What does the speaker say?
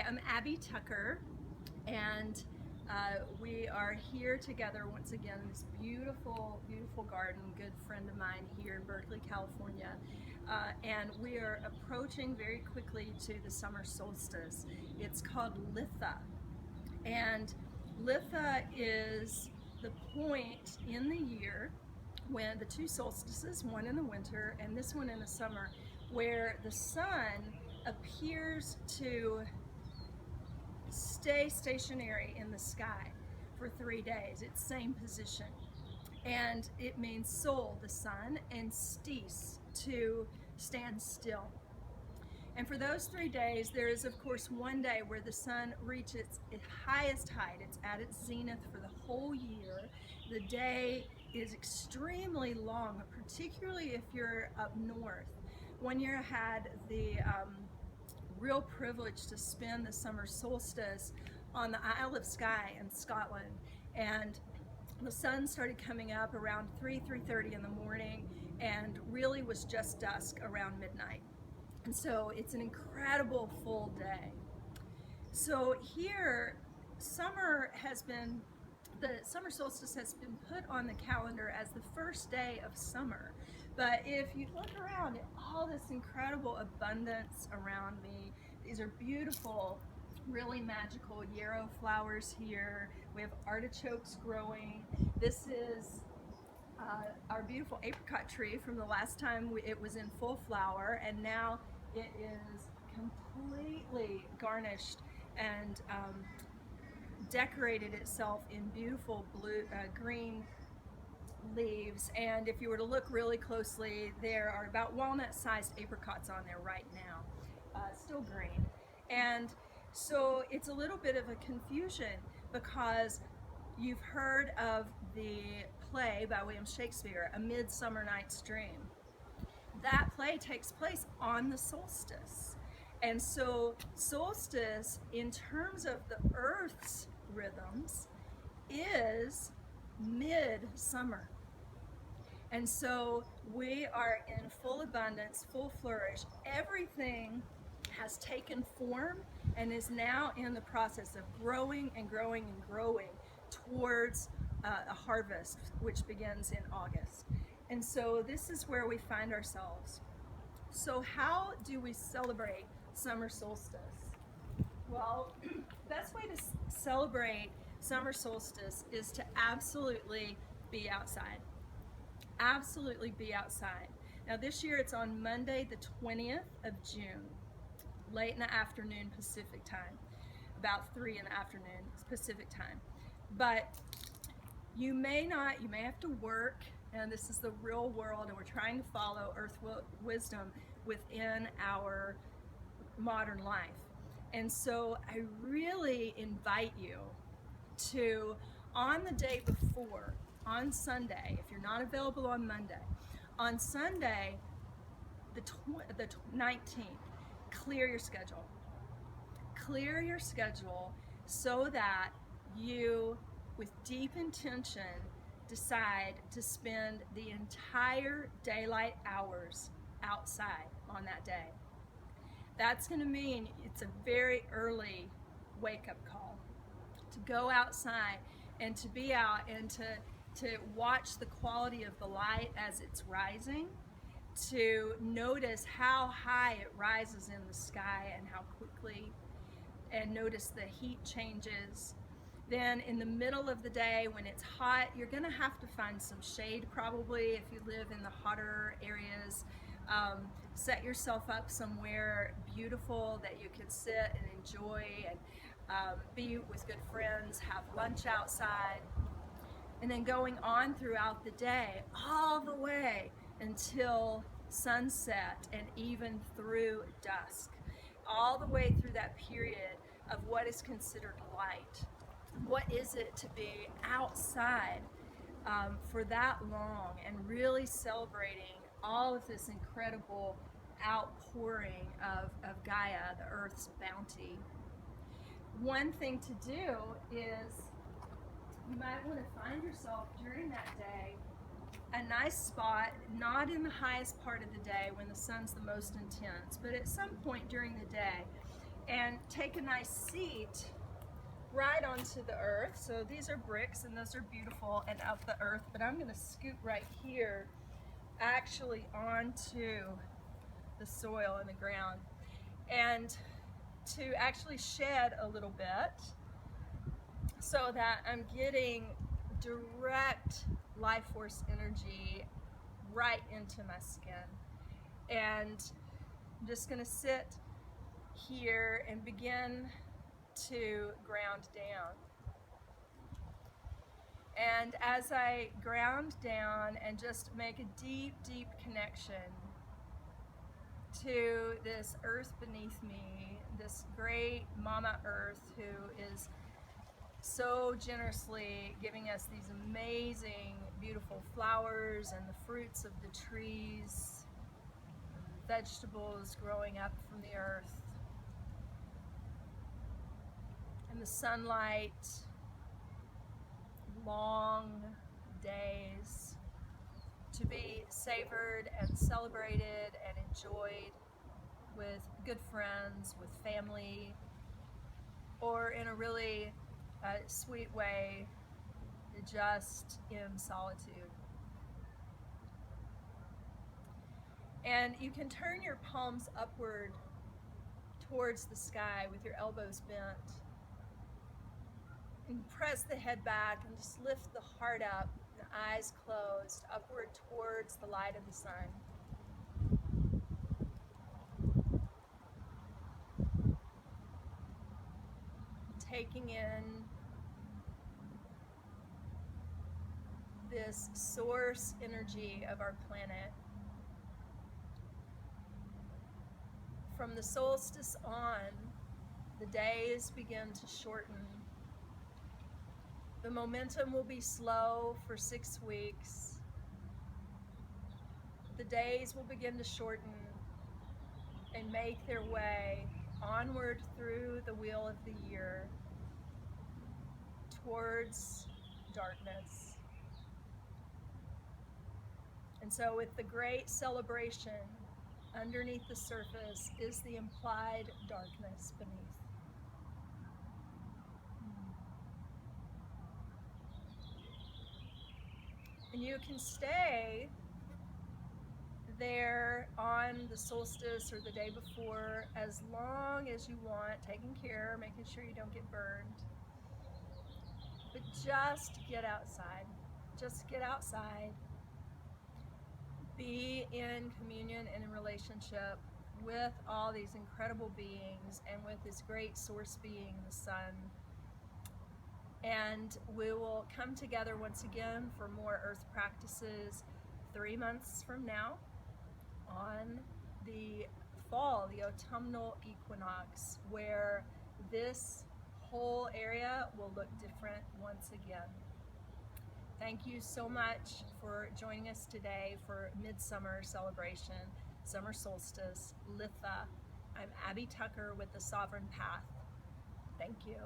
Hi, I'm Abby Tucker, and we are here together once again in this beautiful, beautiful garden. Good friend of mine here in Berkeley, California, and we are approaching very quickly to the summer solstice. It's called Litha, and Litha is the point in the year when the two solstices, one in the winter and this one in the summer, where the sun appears to stay stationary in the sky for 3 days. It's same position. And it means sol, the sun, and stis, to stand still. And for those 3 days, there is, of course, one day where the sun reaches its highest height. It's at its zenith for the whole year. The day is extremely long, particularly if you're up north. One year I had the real privilege to spend the summer solstice on the Isle of Skye in Scotland, and the sun started coming up around 3:30 in the morning and really was just dusk around midnight. And so it's an incredible full day. So here, the summer solstice has been put on the calendar as the first day of summer. But if you look around at all this incredible abundance around me, these are beautiful, really magical yarrow flowers here. We have artichokes growing. This is our beautiful apricot tree from the last time it was in full flower, and now it is completely garnished and decorated itself in beautiful green leaves. And if you were to look really closely, there are about walnut-sized apricots on there right now, still green. And so it's a little bit of a confusion because you've heard of the play by William Shakespeare, A Midsummer Night's Dream. That play takes place on the solstice. And so solstice, in terms of the Earth's rhythms, is midsummer. And so we are in full abundance, full flourish. Everything has taken form and is now in the process of growing and growing and growing towards a harvest, which begins in August. And so this is where we find ourselves. So how do we celebrate summer solstice? Well, best way to celebrate summer solstice is to absolutely be outside. Absolutely be outside. Now this year it's on Monday the 20th of June, late in the afternoon Pacific time, about 3 in the afternoon Pacific time. But you may have to work, and this is the real world, and we're trying to follow earth wisdom within our modern life. And so I really invite you to, on the day before, on Sunday, if you're not available on Monday, on Sunday, the 19th, clear your schedule. Clear your schedule so that you, with deep intention, decide to spend the entire daylight hours outside on that day. That's going to mean it's a very early wake-up call to go outside and to be out and to watch the quality of the light as it's rising, to notice how high it rises in the sky and how quickly, and notice the heat changes. Then in the middle of the day when it's hot, you're going to have to find some shade probably if you live in the hotter areas. Set yourself up somewhere beautiful that you can sit and enjoy and be with good friends, have lunch outside, and then going on throughout the day all the way until sunset and even through dusk, all the way through that period of what is considered light. What is it to be outside for that long and really celebrating all of this incredible outpouring of Gaia, the Earth's bounty? One thing to do is you might want to find yourself during that day a nice spot, not in the highest part of the day when the sun's the most intense, but at some point during the day, and take a nice seat right onto the earth. So these are bricks and those are beautiful and up the earth, but I'm gonna scoot right here actually onto the soil and the ground, and to actually shed a little bit so that I'm getting direct life force energy right into my skin. And I'm just gonna sit here and begin to ground down. And as I ground down and just make a deep, deep connection to this earth beneath me, this great Mama Earth who is so generously giving us these amazing, beautiful flowers and the fruits of the trees, vegetables growing up from the earth, and the sunlight, long days to be savored and celebrated and enjoyed with good friends, with family, or in a really sweet way, just in solitude. And you can turn your palms upward towards the sky with your elbows bent, and press the head back and just lift the heart up, the eyes closed, upward towards the light of the sun. Taking in this source energy of our planet. From the solstice on, the days begin to shorten. The momentum will be slow for 6 weeks. The days will begin to shorten and make their way onward through the wheel of the year towards darkness. And so with the great celebration, underneath the surface is the implied darkness beneath. And you can stay there on the solstice or the day before as long as you want, taking care, making sure you don't get burned. But just get outside. Just get outside. Be in communion and in relationship with all these incredible beings and with this great source being, the sun. And we will come together once again for more earth practices 3 months from now on the fall, the autumnal equinox, where this whole area will look different once again. Thank you so much for joining us today for Midsummer Celebration, Summer Solstice, Litha. I'm Abby Tucker with the Sovereign Path. Thank you.